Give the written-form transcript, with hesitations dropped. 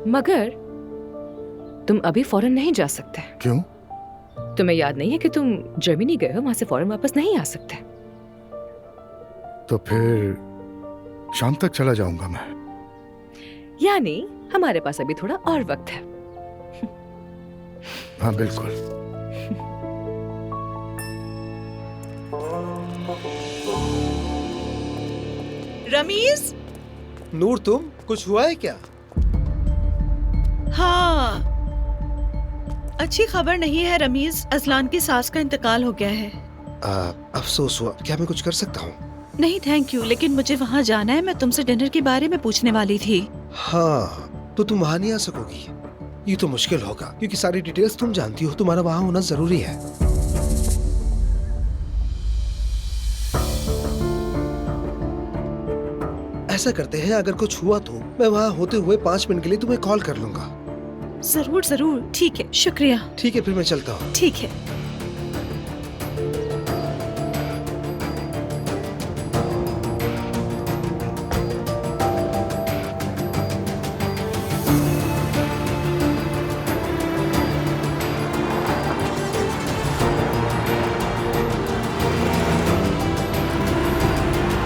मगर तुम अभी फौरन नहीं जा सकते। क्यों? तुम्हें याद नहीं है कि तुम जर्मनी गए हो, वहां से फौरन वापस नहीं आ सकते। तो फिर शाम तक चला जाऊंगा मैं। यानी हमारे पास अभी थोड़ा और वक्त है। हाँ बिल्कुल। रमीज, नूर, तुम कुछ हुआ है क्या? हाँ, अच्छी खबर नहीं है रमीज, असलान की सास का इंतकाल हो गया है। अफसोस हुआ। क्या मैं कुछ कर सकता हूँ? नहीं थैंक यू, लेकिन मुझे वहाँ जाना है। मैं तुमसे डिनर के बारे में पूछने वाली थी। हाँ, तो तुम वहाँ नहीं आ सकोगी। ये तो मुश्किल होगा क्योंकि सारी डिटेल्स तुम जानती हो। तुम्हारा वहाँ होना जरूरी है। ऐसा करते हैं, अगर कुछ हुआ तो मैं वहाँ होते हुए 5 मिनट के लिए तुम्हें कॉल कर लूंगा। जरूर जरूर, ठीक है, शुक्रिया। ठीक है, फिर मैं चलता हूँ। ठीक है।